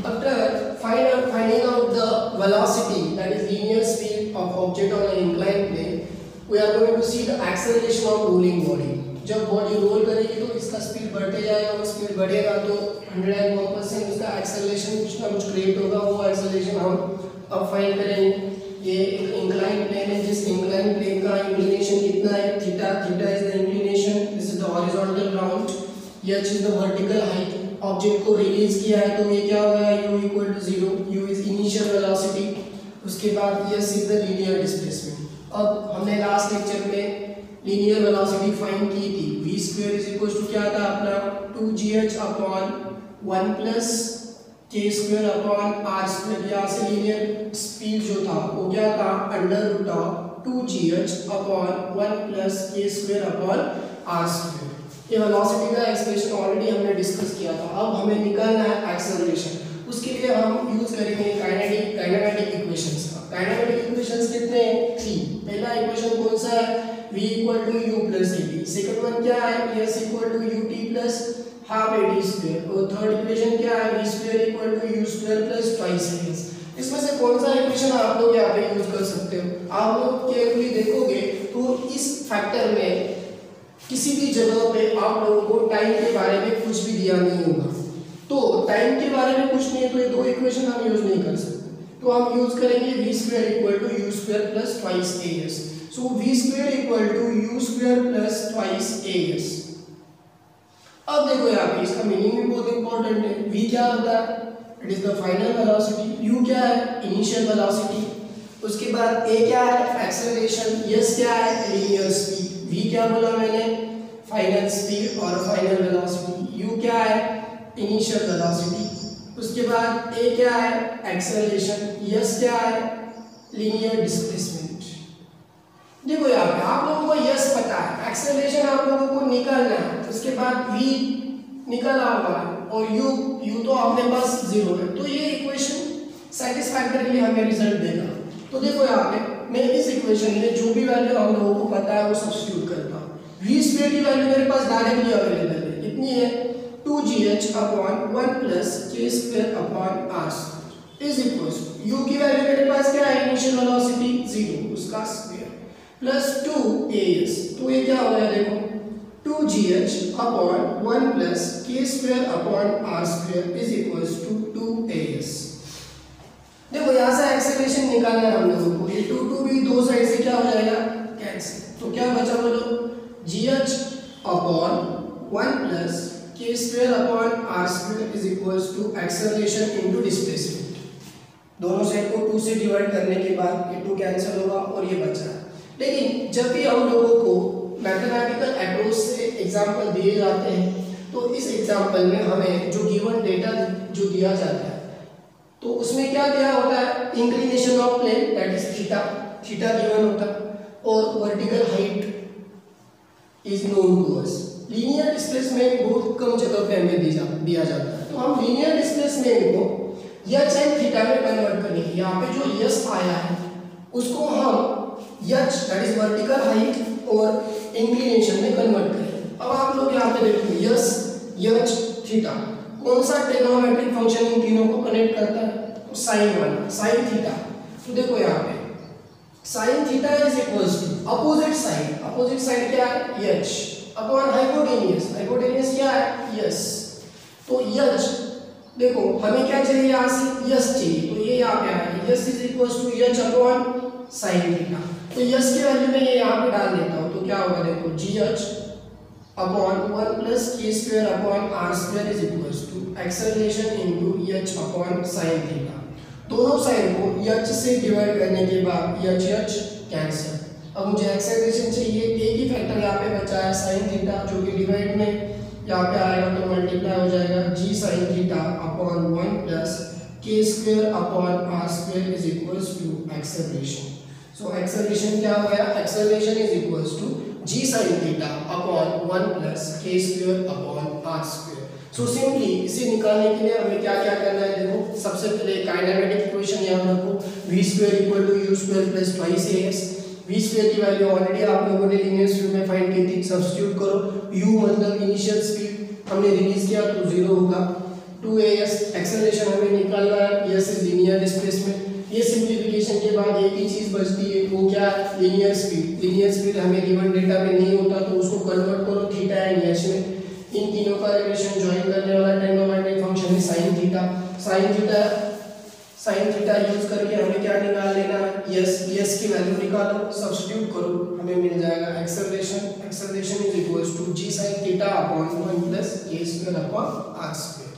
After finding out the velocity, that is linear speed of object on an inclined plane, we are going to see the acceleration of rolling body. जब body roll करेगी तो इसका speed बढ़ते जाएगा, वो speed बढ़ेगा तो 101% उसका एक्सेलरेशन कुछ ना कुछ क्रिएट होगा, वो एक्सेलरेशन हम अब फाइंड करेंगे। ये एक इंक्लाइन प्लेन है, जिस इंक्लाइन प्लेन का इंक्लिनेशन कितना है, theta. Theta is the inclination, this is the horizontal ground, H is the vertical height. Object को रिलीज किया है तो ये क्या हो गया, u equal to 0, u is initial velocity, उसके बाद s is the linear displacement. अब हमने लास्ट लेक्चर में लीनियर वेलोसिटी फाइंड की थी, v square is equal to क्या था अपना 2gh upon 1 plus k square upon r square. यहाँ से लीनियर स्पीड जो था वो क्या था, under root of 2gh upon 1 plus k square upon r square. ये वेलोसिटी का एक्सप्रेशन ऑलरेडी हमने डिस्कस किया था। अब हमें निकालना है एक्सेलरेशन, उसके लिए हम यूज करेंगे काइनेमेटिक इक्वेशंस का। काइनेमेटिक इक्वेशंस कितने हैं, 3। पहला इक्वेशन कौन सा है, v equal to u plus at। Second one क्या है, s equal to ut plus half at square. और थर्ड इक्वेशन क्या है, v square equal to u square plus twice as। इसमें से कौन सा इक्वेशन आप लोग यहाँ पे यूज कर सकते हो। आप लोग केयरफुली देखोगे तो इस फैक्टर में किसी भी जगह पे आप लोगों को टाइम के बारे में कुछ भी दिया नहीं होगा। तो टाइम के बारे में कुछ नहीं है तो ये दो इक्वेशन हम यूज नहीं कर सकते, तो हम यूज करेंगे v square equal to u square plus twice as। So v square equal to u square plus twice as। अब देखो यहाँ पे इसका मीनिंग भी बहुत इंपॉर्टेंट है। v क्या होता है, it is the final velocity, u क्या है, इनिशियल वेलोसिटी, उसके बाद a क्या है, एक्सेलरेशन, s क्या है, लीनियर स्पीड। v क्या बोला मैंने, फाइनल स्पीड और फाइनल वेलोसिटी, u क्या है, इनिशियल वेलोसिटी, उसके बाद a क्या है, एक्सेलरेशन, s क्या है, लीनियर डिस्प्लेसमेंट। देखो यहाँ पे आप लोगों को s पता है, एक्सेलरेशन आप लोगों को निकालना है, उसके बाद v निकला हुआ है और u तो अपने पास 0 है, तो ये इक्वेशन सेटिस्फैक्टरीली हमें रिजल्ट देगा। तो देखो यहाँ पे मैं इस इक्वेशन में जो भी वैल्यू हम लोगों को पता है वो सब्स्टिट्यूट करता हूँ। v स्क्वायर की वैल्यू मेरे पास डायरेक्टली अवेलेबल है, कितनी है, 2gh upon 1 plus k square upon r square is equal to u की वैल्यू मेरे पास क्या है, इनिशियल वेलोसिटी 0, उसका स्क्वायर प्लस 2as। तो ये क्या हो गया देखो, 2gh upon 1 plus k square upon r square is equal to 2as। देखो यहाँ से एक्सेलरेशन निकालना है हम लोगों को, ये 2 भी दो साइड से क्या हो जाएगा, कैंसिल। तो क्या बचा बोलो, gh upon 1 plus k square upon r square is equal to acceleration into displacement. दोनों साइड को 2 से डिवाइड करने के बाद ये 2 कैंसिल होगा और ये बचा। लेकिन जब भी हम लोगों को मैथमेटिकल अप्रोच से एग्जांपल दिए जाते हैं तो इस एग्जांपल में हमें जो गिवन डेटा जो दिया जाता है तो उसमें क्या दिया होता है, inclination of plane that is theta, theta given होता है और vertical height is known to us. Linear displacement बहुत कम जगह पे हमें दिया जाता है, तो हम लीनियर डिस्प्लेसमेंट को h sin थीटा में कन्वर्ट करेंगे। यहाँ पे जो s आया है उसको हम h that is vertical height और इंक्लिनेशन में कन्वर्ट करेंगे। अब आप लोग यहाँ पे देखो h थीटा कौन सा ट्रिग्नोमेट्रिक फंक्शन इन तीनों को कनेक्ट करता है, तो साइन वाला, साइन थीटा। तो देखो यहाँ पे sine theta is equals to opposite side क्या है, h अपॉन हाइपोटेन्यूज, हाइपोटेन्यूज क्या है, s। तो h देखो हमें क्या चाहिए, यहाँ से s चाहिए, तो ये यहाँ पे आएगा s is equals to h upon sine theta. तो s की वैल्यू मैं ये यहाँ पे डाल देता हूँ, तो क्या होगा देखो, gh upon 1 plus k square upon r square is equals to acceleration into h upon sine theta. दोनों साइड को h से डिवाइड करने के बाद h कैंसिल। अब मुझे एक्सेलरेशन चाहिए, एक ही फैक्टर यहाँ पे बचा है साइन थीटा, जो कि डिवाइड में यहाँ पे आएगा तो मल्टीप्लाई हो जाएगा g sine theta upon 1 plus k square upon r square is equals to acceleration. So acceleration क्या हो गया, acceleration is equals to g sin theta upon 1 plus k square upon r square. So simply इसे निकालने के लिए हमें क्या क्या करना है, देखो सबसे पहले काइनेमेटिक इक्वेशन याद रखो, v square equal to u square plus twice as। v square की वैल्यू ऑलरेडी आप लोगों ने लीनियर स्पीड में फाइंड की थी, सब्स्टिट्यूट करो, u मतलब इनिशियल स्पीड हमने रिलीज किया तो 0 होगा, 2as एक्सेलरेशन हमें निकालना है, s इज लीनियर डिस्प्लेसमेंट। ये सिंप्लीफिकेशन के बाद एक ही चीज बचती है, वो क्या है, लीनियर स्पीड। लीनियर स्पीड हमें गिवन डेटा में नहीं होता तो उसको कन्वर्ट करो थीटा एंड एच में। इन तीनों का रिलेशन ज्वाइन करने वाला ट्रिग्नोमेट्रिक फंक्शन है sin theta. sin theta use करके हमें क्या निकाल लेना है, s की वैल्यू निकालो, सब्स्टिट्यूट करो, हमें मिल जाएगा acceleration is equals to g sin theta upon 1 plus a square upon r square.